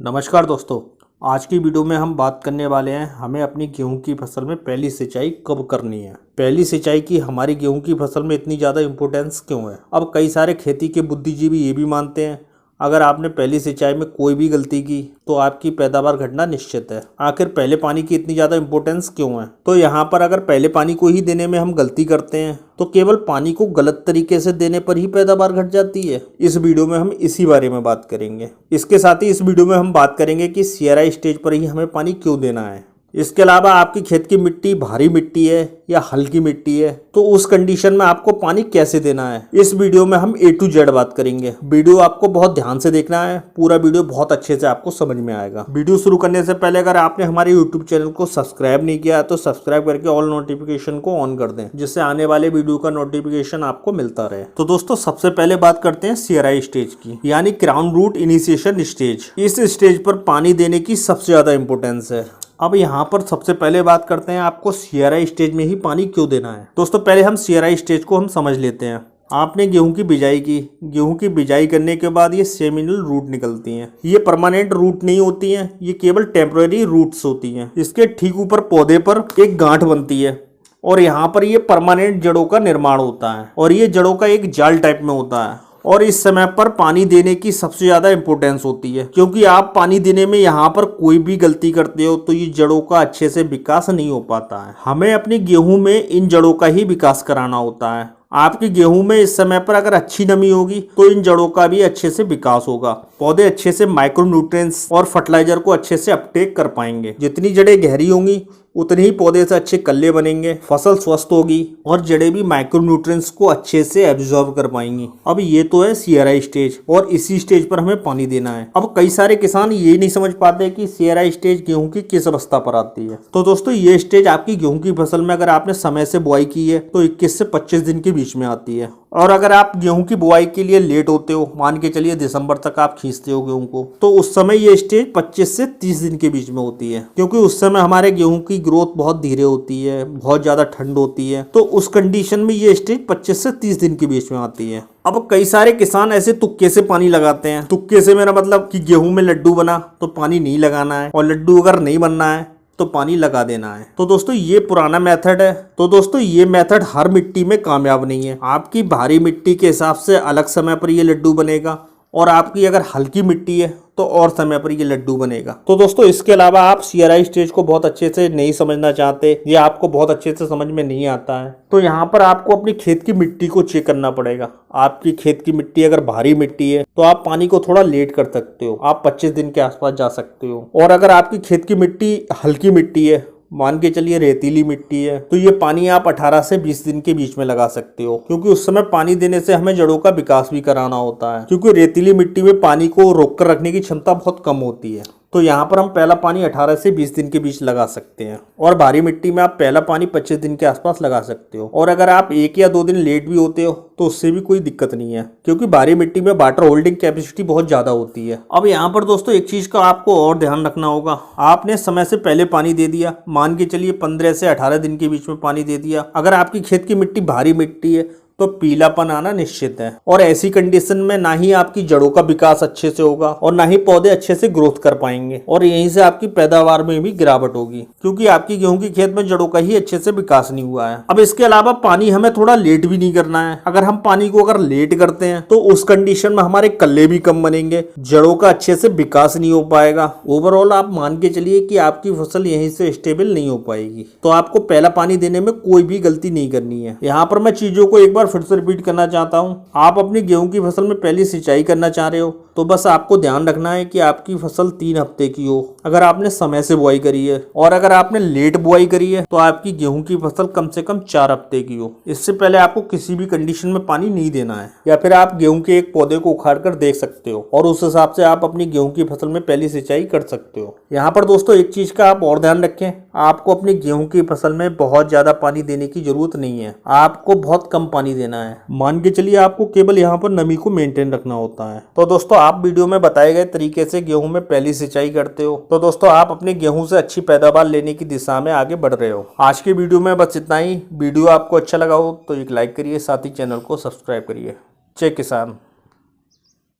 नमस्कार दोस्तों, आज की वीडियो में हम बात करने वाले हैं हमें अपनी गेहूं की फसल में पहली सिंचाई कब करनी है। पहली सिंचाई की हमारी गेहूं की फसल में इतनी ज़्यादा इम्पोर्टेंस क्यों है। अब कई सारे खेती के बुद्धिजीवी ये भी मानते हैं अगर आपने पहली सिंचाई में कोई भी गलती की तो आपकी पैदावार घटना निश्चित है। आखिर पहले पानी की इतनी ज़्यादा इम्पोर्टेंस क्यों है। तो यहाँ पर अगर पहले पानी को ही देने में हम गलती करते हैं तो केवल पानी को गलत तरीके से देने पर ही पैदावार घट जाती है। इस वीडियो में हम इसी बारे में बात करेंगे। इसके साथ ही इस वीडियो में हम बात करेंगे कि सीआरआई स्टेज पर ही हमें पानी क्यों देना है। इसके अलावा आपकी खेत की मिट्टी भारी मिट्टी है या हल्की मिट्टी है तो उस कंडीशन में आपको पानी कैसे देना है। इस वीडियो में हम A to Z बात करेंगे। वीडियो आपको बहुत ध्यान से देखना है, पूरा वीडियो बहुत अच्छे से आपको समझ में आएगा। वीडियो शुरू करने से पहले अगर आपने हमारे YouTube चैनल को सब्सक्राइब नहीं किया तो सब्सक्राइब करके ऑल नोटिफिकेशन को ऑन कर दें, जिससे आने वाले वीडियो का नोटिफिकेशन आपको मिलता रहे। तो दोस्तों सबसे पहले बात करते हैं सीआरआई स्टेज की, यानी ग्राउंड रूट इनिशिएशन स्टेज। इस स्टेज पर पानी देने की सबसे ज्यादा इंपॉर्टेंस है। अब यहाँ पर सबसे पहले बात करते हैं आपको सीआरआई स्टेज में ही पानी क्यों देना है। दोस्तों पहले हम सीआरआई स्टेज को हम समझ लेते हैं। आपने गेहूं की बिजाई की, गेहूं की बिजाई करने के बाद ये सेमिनल रूट निकलती हैं। ये परमानेंट रूट नहीं होती हैं, ये केवल टेम्पररी रूट्स होती हैं। इसके ठीक ऊपर पौधे पर एक गांठ बनती है और यहाँ पर ये परमानेंट जड़ों का निर्माण होता है और ये जड़ों का एक जाल टाइप में होता है। और इस समय पर पानी देने की सबसे ज्यादा इंपॉर्टेंस होती है, क्योंकि आप पानी देने में यहाँ पर कोई भी गलती करते हो तो ये जड़ों का अच्छे से विकास नहीं हो पाता है। हमें अपनी गेहूं में इन जड़ों का ही विकास कराना होता है। आपकी गेहूं में इस समय पर अगर अच्छी नमी होगी तो इन जड़ों का भी अच्छे से विकास होगा। पौधे अच्छे से माइक्रोन्यूट्रिएंट्स और फर्टिलाइजर को अच्छे से अपटेक कर पाएंगे। जितनी जड़ें गहरी होंगी उतने ही पौधे से अच्छे कल्ले बनेंगे, फसल स्वस्थ होगी और जड़ें भी माइक्रोन्यूट्रिएंट्स को अच्छे से एब्जॉर्ब कर पाएंगी। अब ये तो है सीआरआई स्टेज और इसी स्टेज पर हमें पानी देना है। अब कई सारे किसान ये नहीं समझ पाते कि सीआरआई स्टेज गेहूं की किस अवस्था पर आती है। तो दोस्तों ये स्टेज आपकी गेहूं की फसल में अगर आपने समय से बुआई की है तो 21 से 25 दिन के बीच में आती है। और अगर आप गेहूं की बुआई के लिए लेट होते हो, मान के चलिए दिसंबर तक आप खींचते हो गेहूं को, तो उस समय ये स्टेज 25 से 30 दिन के बीच में होती है, क्योंकि उस समय हमारे गेहूं की ग्रोथ बहुत धीरे होती है, बहुत ज्यादा ठंड होती है। तो उस कंडीशन में ये स्टेज 25 से 30 दिन के बीच में आती है। अब कई सारे किसान ऐसे तुक्के से पानी लगाते हैं। तुक्के से मेरा मतलब कि गेहूं में लड्डू बना तो पानी नहीं लगाना है, और लड्डू अगर नहीं बनना है तो पानी लगा देना है। तो दोस्तों ये पुराना मेथड है। तो दोस्तों ये मेथड हर मिट्टी में कामयाब नहीं है। आपकी भारी मिट्टी के हिसाब से अलग समय पर ये लड्डू बनेगा और आपकी अगर हल्की मिट्टी है तो और समय पर ये लड्डू बनेगा। तो दोस्तों इसके अलावा आप सीआरआई स्टेज को बहुत अच्छे से नहीं समझना चाहते या आपको बहुत अच्छे से समझ में नहीं आता है तो यहाँ पर आपको अपनी खेत की मिट्टी को चेक करना पड़ेगा। आपकी खेत की मिट्टी अगर भारी मिट्टी है तो आप पानी को थोड़ा लेट कर सकते हो, आप 25 दिन के आसपास जा सकते हो। और अगर आपकी खेत की मिट्टी हल्की मिट्टी है, मान के चलिए रेतीली मिट्टी है, तो ये पानी आप 18 से 20 दिन के बीच में लगा सकते हो, क्योंकि उस समय पानी देने से हमें जड़ों का विकास भी कराना होता है। क्योंकि रेतीली मिट्टी में पानी को रोक कर रखने की क्षमता बहुत कम होती है। तो यहाँ पर हम पहला पानी 18 से 20 दिन के बीच लगा सकते हैं और भारी मिट्टी में आप पहला पानी 25 दिन के आसपास लगा सकते हो। और अगर आप 1 या 2 दिन लेट भी होते हो तो उससे भी कोई दिक्कत नहीं है, क्योंकि भारी मिट्टी में वाटर होल्डिंग कैपेसिटी बहुत ज्यादा होती है। अब यहाँ पर दोस्तों एक चीज का आपको और ध्यान रखना होगा। आपने समय से पहले पानी दे दिया, मान के चलिए 15 से 18 दिन के बीच में पानी दे दिया। अगर आपकी खेत की मिट्टी भारी मिट्टी है तो पीलापन आना निश्चित है, और ऐसी कंडीशन में ना ही आपकी जड़ों का विकास अच्छे से होगा और ना ही पौधे अच्छे से ग्रोथ कर पाएंगे, और यहीं से आपकी पैदावार में भी गिरावट होगी, क्योंकि आपकी गेहूं की खेत में जड़ों का ही अच्छे से विकास नहीं हुआ है। अब इसके अलावा पानी हमें थोड़ा लेट भी नहीं करना है। अगर हम पानी को अगर लेट करते हैं तो उस कंडीशन में हमारे कल्ले भी कम बनेंगे, जड़ों का अच्छे से विकास नहीं हो पाएगा। ओवरऑल आप मान के चलिए कि आपकी फसल यहीं से स्टेबल नहीं हो पाएगी। तो आपको पहला पानी देने में कोई भी गलती नहीं करनी है। यहाँ पर मैं चीजों को एक बार फिर से रिपीट करना चाहता हूं। आप अपनी गेहूं की फसल में पहली सिंचाई करना चाह रहे हो तो बस आपको ध्यान रखना है कि आपकी फसल 3 हफ्ते की हो, अगर आपने समय से बुआई करी है। और अगर आपने लेट बुआई करी है तो आपकी गेहूं की फसल कम से कम 4 हफ्ते की हो। इससे पहले आपको किसी भी कंडीशन में पानी नहीं देना है। या फिर आप गेहूं के एक पौधे को उखाड़ कर देख सकते हो और उस हिसाब से आप अपनी गेहूं की फसल में पहली सिंचाई कर सकते हो। यहाँ पर दोस्तों एक चीज का आप और ध्यान रखें, आपको अपनी गेहूं की फसल में बहुत ज्यादा पानी देने की जरूरत नहीं है। आपको बहुत कम पानी देना है। मान के चलिए आपको केवल यहाँ पर नमी को मेंटेन रखना होता है। तो दोस्तों आप वीडियो में बताए गए तरीके से गेहूं में पहली सिंचाई करते हो तो दोस्तों आप अपने गेहूं से अच्छी पैदावार लेने की दिशा में आगे बढ़ रहे हो। आज की वीडियो में बस इतना ही। वीडियो आपको अच्छा लगा हो तो एक लाइक करिए, साथ ही चैनल को सब्सक्राइब करिए। जय किसान।